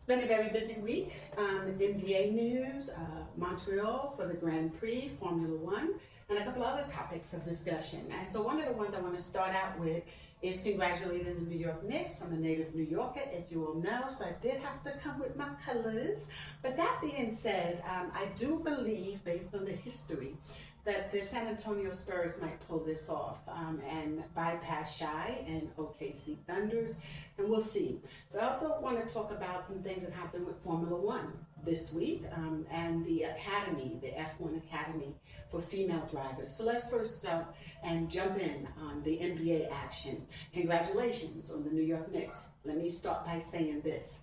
been a very busy week. NBA news, Montreal for the Grand Prix, Formula One, and a couple other topics of discussion. And so one of the ones I want to start out with is congratulating the New York Knicks. I'm a native New Yorker, as you all know, so I did have to come with my colors. But that being said, I do believe, based on the history, that the San Antonio Spurs might pull this off and bypass Shy and OKC Thunders, and we'll see. So I also want to talk about some things that happened with Formula One this week and the Academy, the F1 Academy for female drivers. So let's first start and jump in on the NBA action. Congratulations on the New York Knicks. Let me start by saying this.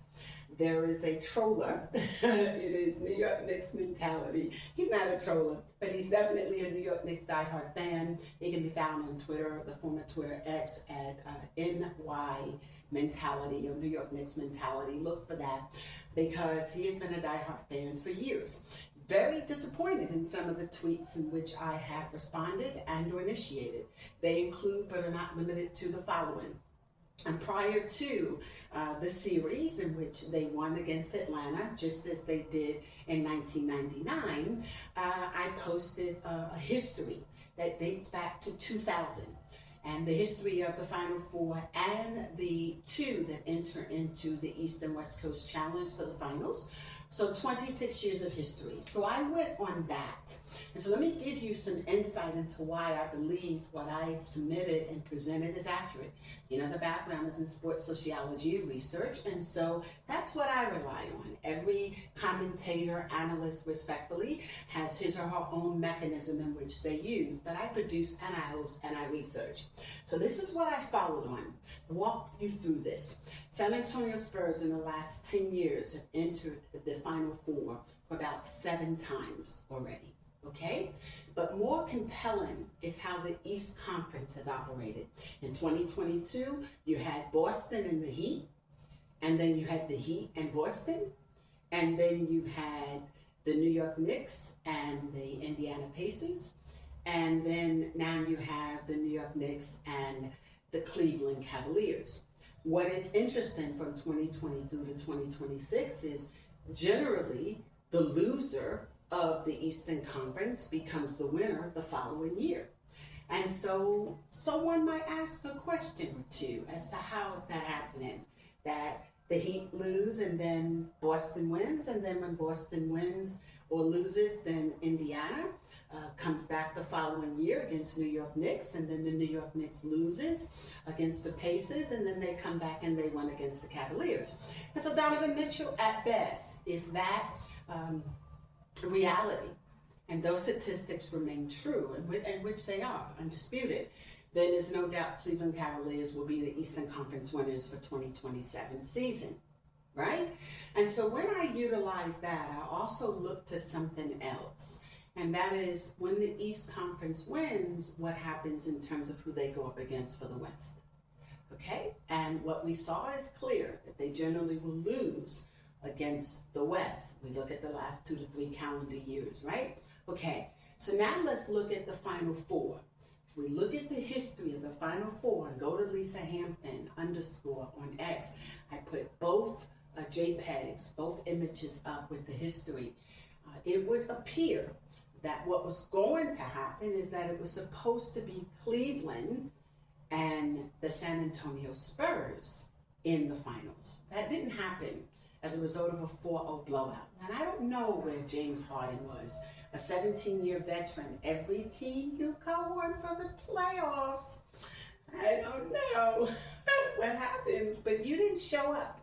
There is a troller. It is New York Knicks mentality. He's not a troller, but he's definitely a New York Knicks diehard fan. He can be found on Twitter, the former Twitter X, at NY Mentality or New York Knicks Mentality. Look for that because he has been a diehard fan for years. Very disappointed in some of the tweets in which I have responded and or initiated. They include, but are not limited to, the following. And prior to the series in which they won against Atlanta, just as they did in 1999, I posted a history that dates back to 2000 and the history of the Final Four and the two that enter into the East and West Coast Challenge for the finals. So 26 years of history. So I went on that. And so let me give you some insight into why I believed what I submitted and presented is accurate. You know, the background is in sports sociology and research, and so that's what I rely on. Every commentator, analyst, respectfully, has his or her own mechanism in which they use, but I produce and I host and I research. So this is what I followed on. Walk you through this. San Antonio Spurs in the last 10 years have entered the Final Four for about 7 times already. Okay? But more compelling is how the East Conference has operated. In 2022, you had Boston and the Heat, and then you had the Heat and Boston, and then you had the New York Knicks and the Indiana Pacers, and then now you have the New York Knicks and the Cleveland Cavaliers. What is interesting from 2022 to 2026 is generally the loser of the Eastern Conference becomes the winner the following year. And so someone might ask a question or two as to how is that happening? That the Heat lose and then Boston wins, and then when Boston wins or loses, then Indiana comes back the following year against New York Knicks, and then the New York Knicks loses against the Pacers, and then they come back and they win against the Cavaliers. And so Donovan Mitchell, at best, if that reality and those statistics remain true, and which they are, undisputed, then there's no doubt Cleveland Cavaliers will be the Eastern Conference winners for 2027 season, right? And so when I utilize that, I also look to something else. And that is when the East Conference wins, what happens in terms of who they go up against for the West. Okay? And what we saw is clear, that they generally will lose against the West. We look at the last 2 to 3 calendar years, right? Okay, so now let's look at the Final Four. If we look at the history of the Final Four and go to Lisa Hampton _ on X, I put both JPEGs, both images up with the history. It would appear that what was going to happen is that it was supposed to be Cleveland and the San Antonio Spurs in the finals. That didn't happen as a result of a 4-0 blowout. And I don't know where James Harden was, a 17-year veteran. Every team you go on for the playoffs. I don't know what happens, but you didn't show up.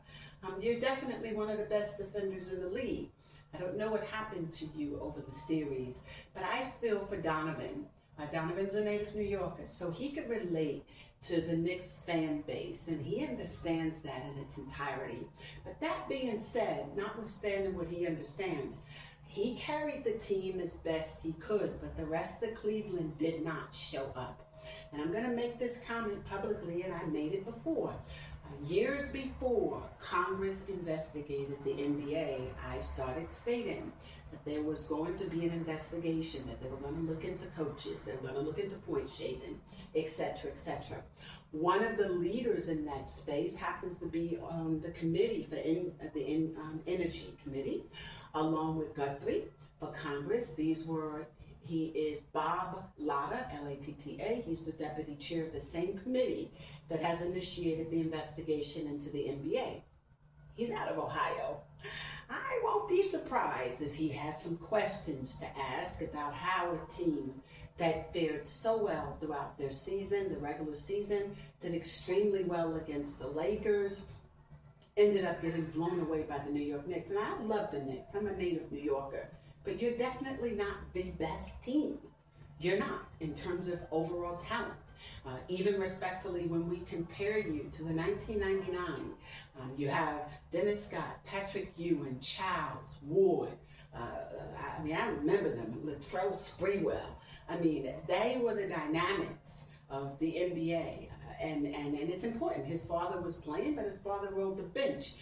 You're definitely one of the best defenders in the league. I don't know what happened to you over the series, but I feel for Donovan. Donovan's a native New Yorker, so he could relate to the Knicks fan base, and he understands that in its entirety. But that being said, notwithstanding what he understands, he carried the team as best he could, but the rest of Cleveland did not show up. And I'm going to make this comment publicly, and I made it before. Years before Congress investigated the NBA, I started stating that there was going to be an investigation, that they were going to look into coaches, they were going to look into point shaving, etc., etc. One of the leaders in that space happens to be on the committee for the Energy Committee, along with Guthrie for Congress. He is Bob Latta, L-A-T-T-A. He's the deputy chair of the same committee that has initiated the investigation into the NBA. He's out of Ohio. I won't be surprised if he has some questions to ask about how a team that fared so well throughout their season, the regular season, did extremely well against the Lakers, ended up getting blown away by the New York Knicks. And I love the Knicks. I'm a native New Yorker. But you're definitely not the best team. You're not in terms of overall talent. Even respectfully, when we compare you to the 1999, you have Dennis Scott, Patrick Ewing, Childs, Ward. I remember them, Latrell Sprewell. They were the dynamics of the NBA. And it's important. His father was playing, but his father rode the bench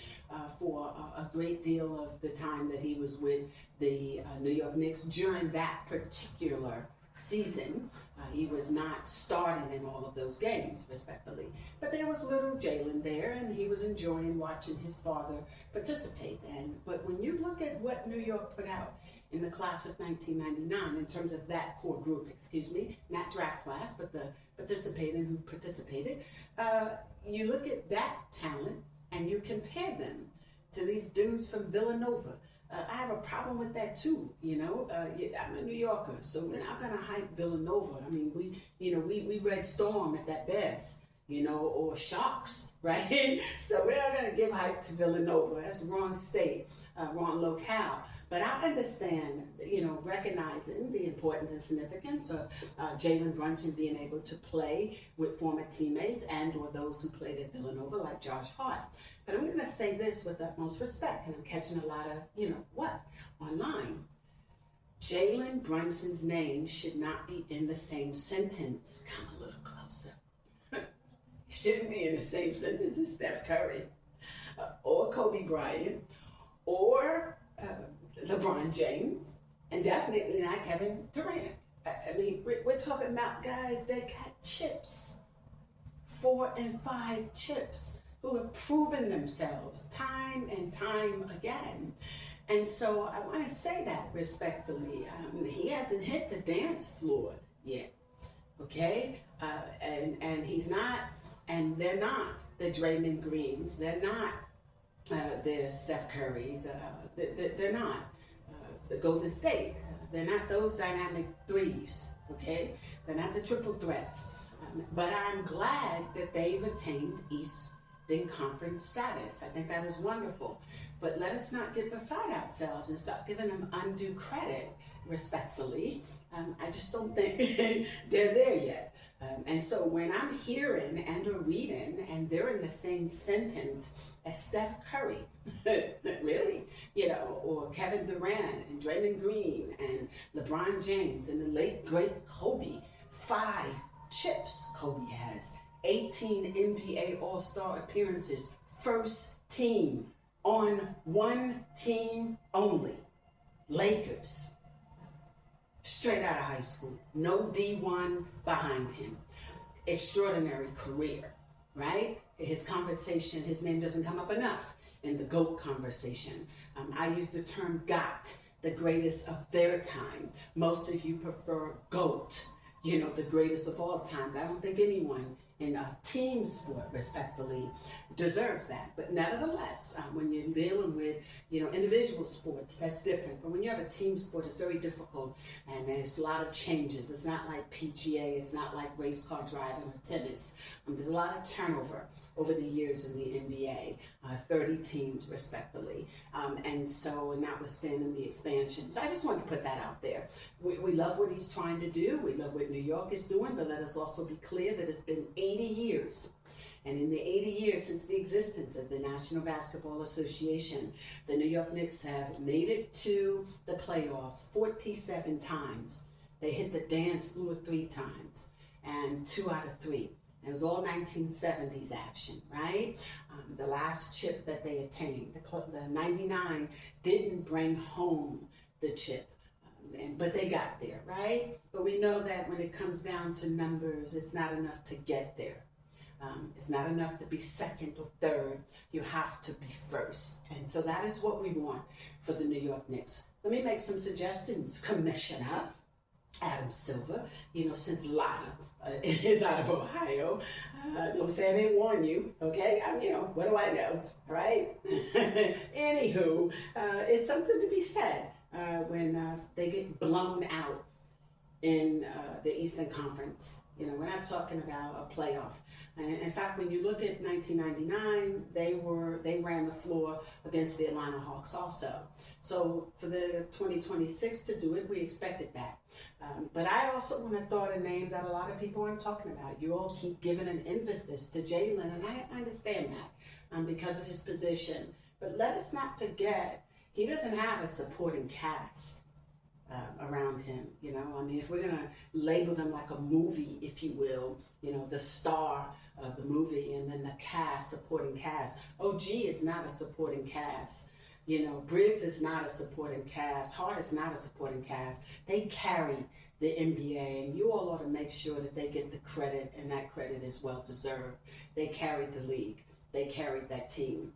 for a great deal of the time that he was with the New York Knicks during that particular season. He was not starting in all of those games, respectfully. But there was little Jalen there, and he was enjoying watching his father participate. But when you look at what New York put out in the class of 1999, in terms of that core group, not draft class, but the who participated, you look at that talent and you compare them to these dudes from Villanova. I have a problem with that too, I'm a New Yorker, so we're not gonna hype Villanova. We Red Storm at best, or Sharks, right? So we're not gonna give hype to Villanova. That's wrong state, wrong locale. But I understand, recognizing the importance and significance of Jalen Brunson being able to play with former teammates and or those who played at Villanova, like Josh Hart. But I'm going to say this with utmost respect, and I'm catching a lot of, online. Jalen Brunson's name should not be in the same sentence. Come a little closer. He shouldn't be in the same sentence as Steph Curry, or Kobe Bryant, or LeBron James, and definitely not Kevin Durant. We're talking about guys that got chips, 4 and 5 chips, who have proven themselves time and time again. And so I want to say that respectfully. He hasn't hit the dance floor yet, okay? And he's not, and they're not the Draymond Greens. They're not the Steph Currys. They're not the Golden State. They're not those dynamic threes, okay? They're not the triple threats. But I'm glad that they've attained Eastern Conference status. I think that is wonderful. But let us not get beside ourselves and stop giving them undue credit, respectfully. I just don't think they're there yet. And so when I'm hearing and or reading, and they're in the same sentence as Steph Curry, really, or Kevin Durant and Draymond Green and LeBron James and the late great Kobe, 5 chips Kobe has, 18 NBA All-Star appearances, first team on one team only, Lakers. Straight out of high school, no D1 behind him. Extraordinary career, right? His conversation, his name doesn't come up enough in the GOAT conversation. I use the term GOT, the greatest of their time. Most of you prefer GOAT, the greatest of all time. I don't think anyone in a team sport, respectfully, deserves that. But nevertheless, when you're dealing with, individual sports, that's different. But when you have a team sport, it's very difficult, and there's a lot of changes. It's not like PGA, it's not like race car driving or tennis. There's a lot of turnover over the years in the NBA, 30 teams, respectfully. And so, notwithstanding the expansion. So I just wanted to put that out there. We love what he's trying to do. We love what New York is doing, but let us also be clear that it's been 80 years. And in the 80 years since the existence of the National Basketball Association, the New York Knicks have made it to the playoffs 47 times. They hit the dance floor 3 times, and 2 out of 3 It was all 1970s action, right? The last chip that they attained, the 99, didn't bring home the chip. But they got there, right? But we know that when it comes down to numbers, it's not enough to get there. It's not enough to be second or third. You have to be first. And so that is what we want for the New York Knicks. Let me make some suggestions. Commissioner Adam Silver, since Lotta is out of Ohio, don't say I didn't warn you, okay? What do I know, all right? Anywho, it's something to be said when they get blown out in the Eastern Conference. We're not talking about a playoff. In fact, when you look at 1999, they ran the floor against the Atlanta Hawks also. So for the 2026 to do it, we expected that. But I also want to throw out a name that a lot of people aren't talking about. You all keep giving an emphasis to Jalen, and I understand that because of his position. But let us not forget, he doesn't have a supporting cast around him. If we're going to label them like a movie, if you will, the star of the movie and then the cast, supporting cast. OG is not a supporting cast. Briggs is not a supporting cast. Hart is not a supporting cast. They carry the NBA, and you all ought to make sure that they get the credit, and that credit is well deserved. They carried the league. They carried that team,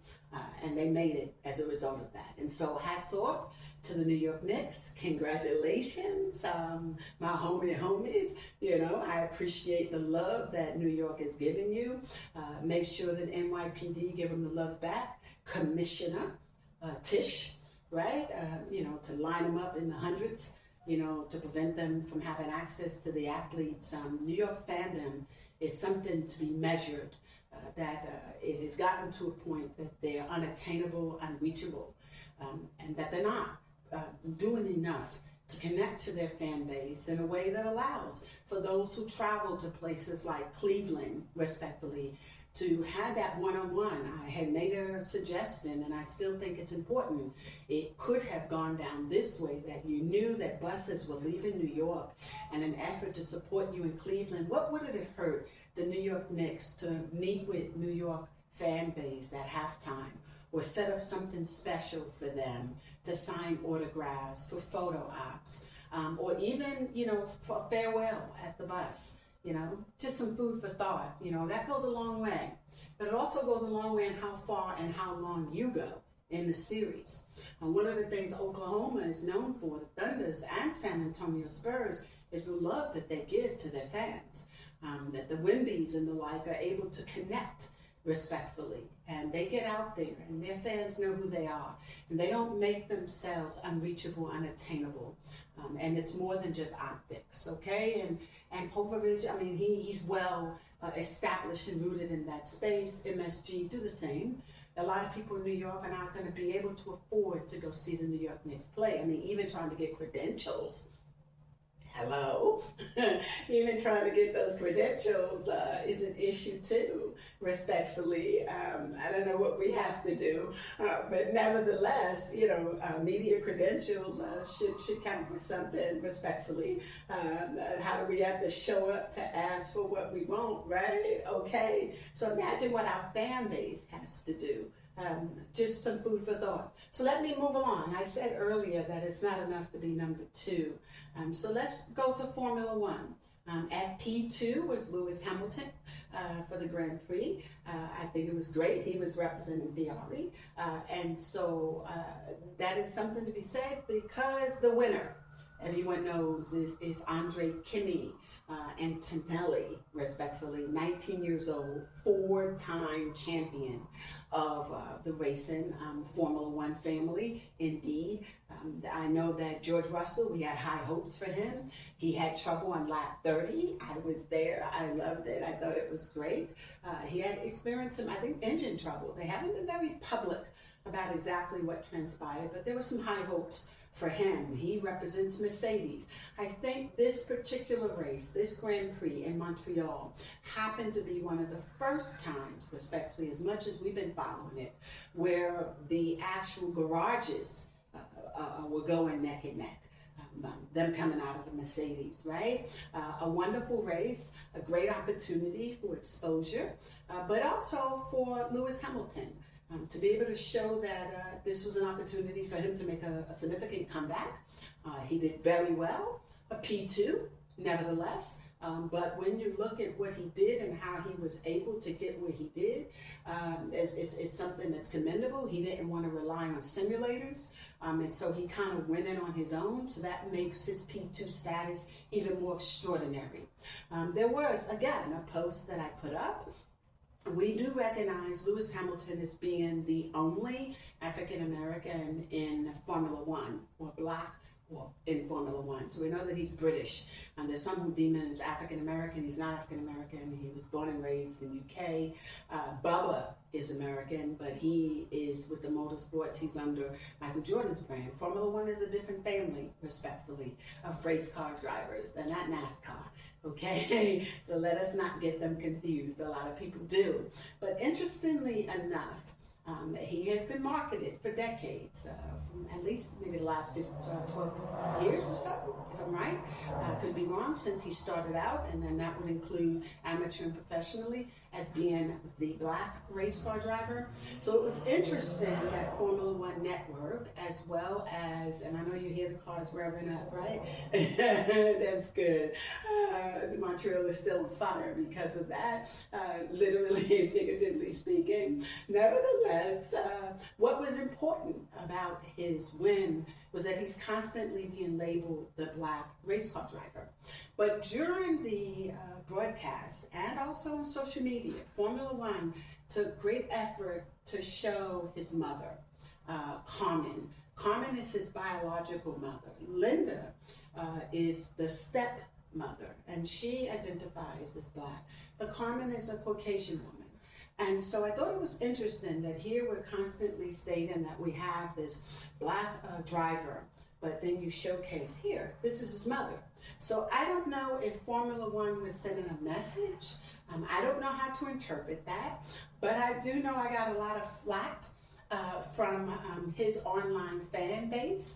and they made it as a result of that. And so hats off to the New York Knicks. Congratulations, my homies. I appreciate the love that New York is giving you. Make sure that NYPD give them the love back. Commissioner Tisch, right? To line them up in the hundreds, to prevent them from having access to the athletes. New York fandom is something to be measured, that it has gotten to a point that they're unattainable, unreachable, and that they're not doing enough to connect to their fan base in a way that allows for those who travel to places like Cleveland, respectfully, to have that one-on-one. I had made a suggestion, and I still think it's important. It could have gone down this way, that you knew that buses were leaving New York in an effort to support you in Cleveland. What would it have hurt the New York Knicks to meet with New York fan base at halftime, or set up something special for them to sign autographs, for photo ops, or even, for farewell at the bus? Just some food for thought. That goes a long way. But it also goes a long way in how far and how long you go in the series. One of the things Oklahoma is known for, the Thunders and San Antonio Spurs, is the love that they give to their fans. That the Wimbies and the like are able to connect respectfully, and they get out there, and their fans know who they are, and they don't make themselves unreachable, unattainable. And it's more than just optics, okay? And Popovich, he's well established and rooted in that space. MSG do the same. A lot of people in New York are not going to be able to afford to go see the New York Knicks play. Even trying to get credentials. Hello? Even trying to get those credentials is an issue too, respectfully. I don't know what we have to do, but nevertheless, media credentials should count for something, respectfully. How do we have to show up to ask for what we want, right? Okay, so imagine what our fan base has to do. Just some food for thought. So let me move along. I said earlier that it's not enough to be number 2. So let's go to Formula One. At P2 was Lewis Hamilton for the Grand Prix. I think it was great. He was representing Ferrari. And so that is something to be said, because the winner, everyone knows, is Andre Kimi. Antonelli, respectfully, 19 years old, 4-time champion of the racing Formula One family. Indeed, I know that George Russell, we had high hopes for him. He had trouble on lap 30. I was there. I loved it. I thought it was great. He had experienced some, engine trouble. They haven't been very public about exactly what transpired, but there were some high hopes for him. He represents Mercedes. I think this particular race, this Grand Prix in Montreal, happened to be one of the first times, respectfully, as much as we've been following it, where the actual garages were going neck and neck. them coming out of the Mercedes, right? A wonderful race, a great opportunity for exposure, but also for Lewis Hamilton to be able to show that this was an opportunity for him to make a significant comeback. He did very well, a P2, nevertheless. But when you look at what he did and how he was able to get where he did, it's something that's commendable. He didn't want to rely on simulators, and so he kind of went in on his own. So that makes his P2 status even more extraordinary. There was, again, a post that I put up. We do recognize Lewis Hamilton as being the only African American in Formula One, or black in Formula One. So we know that he's British. And there's some who deem him as African American. He's not African American. He was born and raised in the UK. Bubba is American, but he is with the motorsports. He's under Michael Jordan's brand. Formula One is a different family, respectfully, of race car drivers. They're not NASCAR. Okay, so let us not get them confused. A lot of people do. But interestingly enough, he has been marketed for decades, from at least maybe the last 12 years or so, if I'm right. Could be wrong, since he started out, and then that would include amateur and professionally, as being the black race car driver. So it was interesting that Formula One Network, as well as, and I know you hear the cars revving up, right? That's good. Montreal is still on fire because of that, literally and figuratively speaking. Nevertheless, what was important about his win was that he's constantly being labeled the black race car driver. But during the broadcast and also on social media, Formula One took great effort to show his mother, Carmen. Carmen is his biological mother. Linda is the stepmother, and she identifies as black. But Carmen is a Caucasian woman. And so I thought it was interesting that here we're constantly stating that we have this black driver, but then you showcase here, this is his mother. So I don't know if Formula One was sending a message. I don't know how to interpret that, but I do know I got a lot of flack from his online fan base.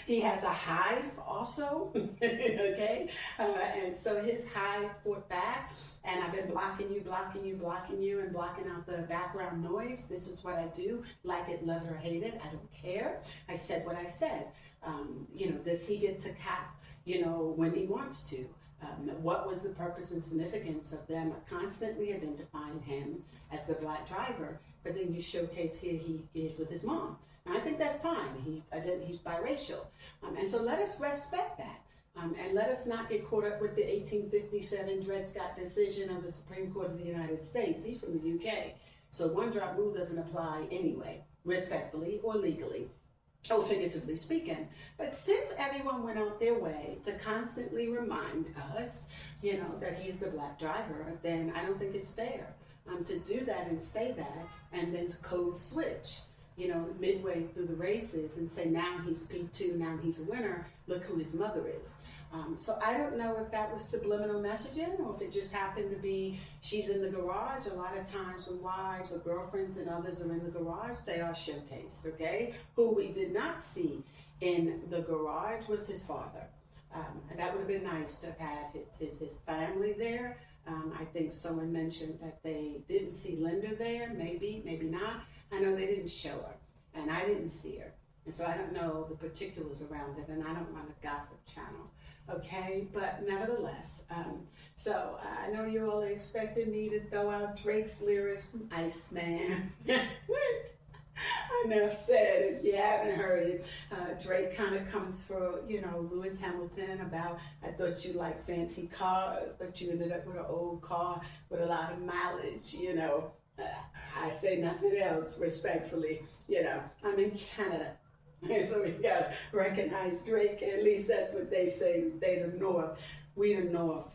he has a hive also, okay? And so his hive fought back, and I've been blocking you, and blocking out the background noise. This is what I do, like it, love it, or hate it. I don't care. I said what I said. Does he get to cap, when he wants to? What was the purpose and significance of them constantly identifying him as the black driver, but then you showcase here he is with his mom? And I think that's fine. He's biracial. And so let us respect that. And let us not get caught up with the 1857 Dred Scott decision of the Supreme Court of the United States. He's from the UK. So one-drop rule doesn't apply anyway, respectfully or legally, or figuratively speaking. But since everyone went out their way to constantly remind us, that he's the black driver, then I don't think it's fair to do that and say that, and then to code switch, midway through the races and say, now he's P2, now he's a winner, look who his mother is. So I don't know if that was subliminal messaging or if it just happened to be she's in the garage. A lot of times when wives or girlfriends and others are in the garage, they are showcased, okay? Who we did not see in the garage was his father. And that would have been nice to have had his family there. I think someone mentioned that they didn't see Linda there, maybe not. I know they didn't show her, and I didn't see her. And so I don't know the particulars around it, and I don't run a gossip channel, okay? But nevertheless, so I know you all expected me to throw out Drake's lyrics from Iceman. Enough said. If you haven't heard it, Drake kind of comes for, Lewis Hamilton about, I thought you liked fancy cars, but you ended up with an old car with a lot of mileage, I say nothing else, respectfully. I'm in Canada. So we gotta recognize Drake. At least that's what they say. They the North. We the North,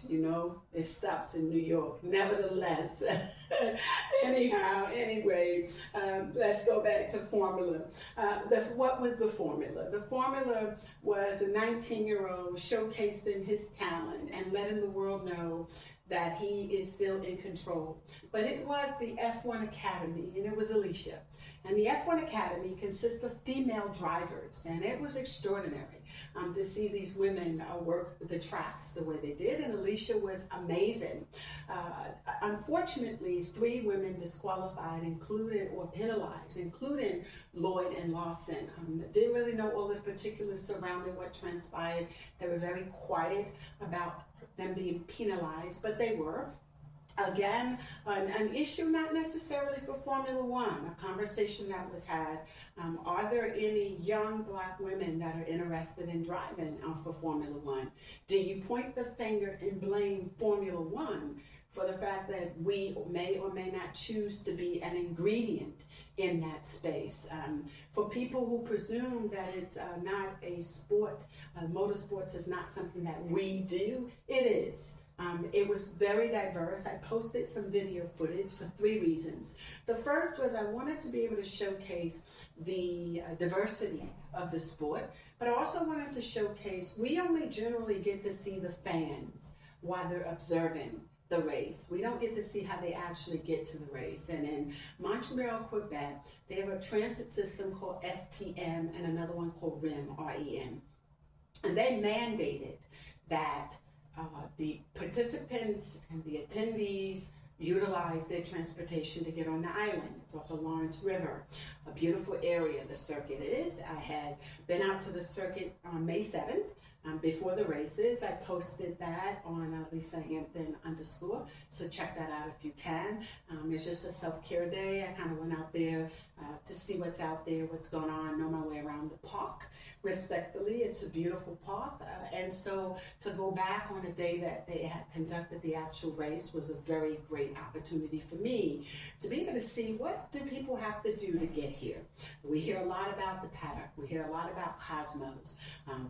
it stops in New York. Nevertheless, anyway, let's go back to formula. What was the formula? The formula was a 19-year-old showcasing his talent and letting the world know that he is still in control. But it was the F1 Academy, and it was Alicia. And the F1 Academy consists of female drivers, and it was extraordinary to see these women work the tracks the way they did, and Alicia was amazing. Unfortunately, 3 women disqualified, penalized, including Lloyd and Lawson. Didn't really know all the particulars surrounding what transpired. They were very quiet about them being penalized, but they were. Again, an issue not necessarily for Formula One, a conversation that was had. Are there any young Black women that are interested in driving for Formula One? Do you point the finger and blame Formula One for the fact that we may or may not choose to be an ingredient in that space? For people who presume that it's not a sport, motorsports is not something that we do, it is. It was very diverse. I posted some video footage for 3 reasons. The first was I wanted to be able to showcase the diversity of the sport, but I also wanted to showcase we only generally get to see the fans while they're observing the race. We don't get to see how they actually get to the race. And in Montreal, Quebec, they have a transit system called STM and another one called REM, R-E-M. And they mandated that the participants and the attendees utilize their transportation to get on the island. It's off the Lawrence River, a beautiful area the circuit is. I had been out to the circuit on May 7th. Before the races, I posted that on Lisa Hampton _ so check that out if you can. It's just a self-care day. I kind of went out there to see what's out there, what's going on, know my way around the park. Respectfully, it's a beautiful park, and so to go back on a day that they had conducted the actual race was a very great opportunity for me to be able to see what do people have to do to get here. We hear a lot about the paddock. We hear a lot about Cosmos.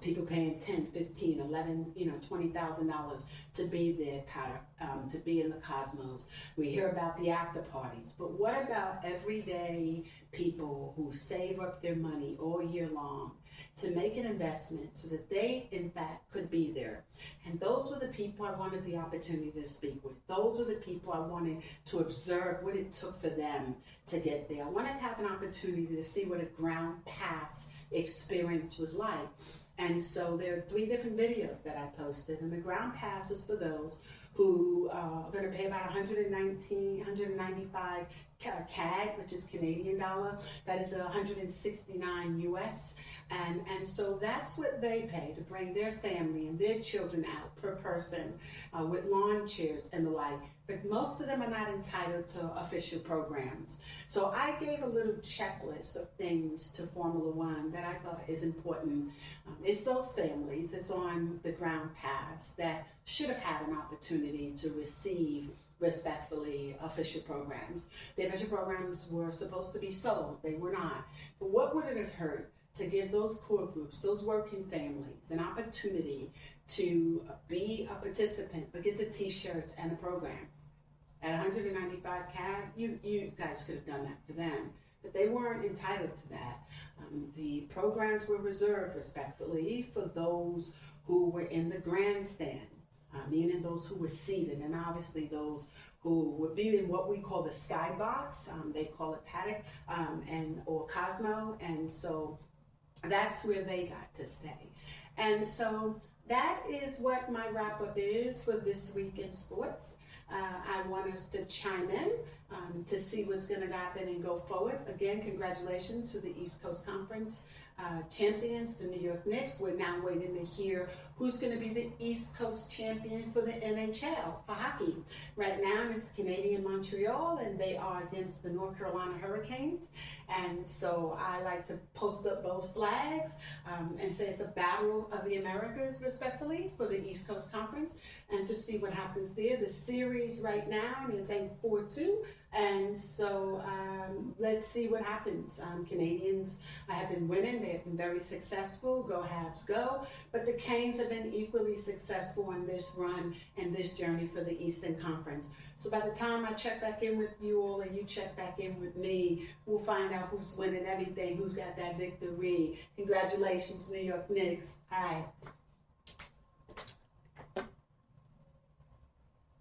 People paying $10, $15, $11, $20,000 to be there, paddock, to be in the Cosmos. We hear about the after parties, but what about everyday people who save up their money all year long to make an investment so that they, in fact, could be there? And those were the people I wanted the opportunity to speak with. Those were the people I wanted to observe what it took for them to get there. I wanted to have an opportunity to see what a ground pass experience was like. And so there are 3 different videos that I posted, and the ground pass is for those who are going to pay about $195 CAD, which is Canadian dollar. That is $169 US. And so that's what they pay to bring their family and their children out per person with lawn chairs and the like. But most of them are not entitled to official programs. So I gave a little checklist of things to Formula One that I thought is important. It's those families that's on the ground pass that should have had an opportunity to receive respectfully official programs. The official programs were supposed to be sold. They were not. But what would it have hurt to give those core groups, those working families, an opportunity to be a participant, but get the t-shirt and a program? At 195 CAD, you guys could have done that for them, but they weren't entitled to that. The programs were reserved respectfully for those who were in the grandstand, meaning those who were seated, and obviously those who would be in what we call the skybox. They call it paddock or Cosmo, and so that's where they got to stay. And so that is what my wrap-up is for this week in sports. I want us to chime in to see what's going to happen and go forward. Again, congratulations to the East Coast Conference champions, the New York Knicks. We're now waiting to hear who's going to be the East Coast champion for the NHL for hockey. Right now, it's Canadian Montreal, and they are against the North Carolina Hurricanes. And so I like to post up both flags and say it's a battle of the Americas, respectfully, for the East Coast Conference, and to see what happens there. The series right now is 4-2. And so let's see what happens. Canadians have been winning. They have been very successful. Go Habs, go. But the Canes have been equally successful in this run and this journey for the Eastern Conference. So by the time I check back in with you all and you check back in with me, we'll find out who's winning everything, who's got that victory. Congratulations, New York Knicks. Hi.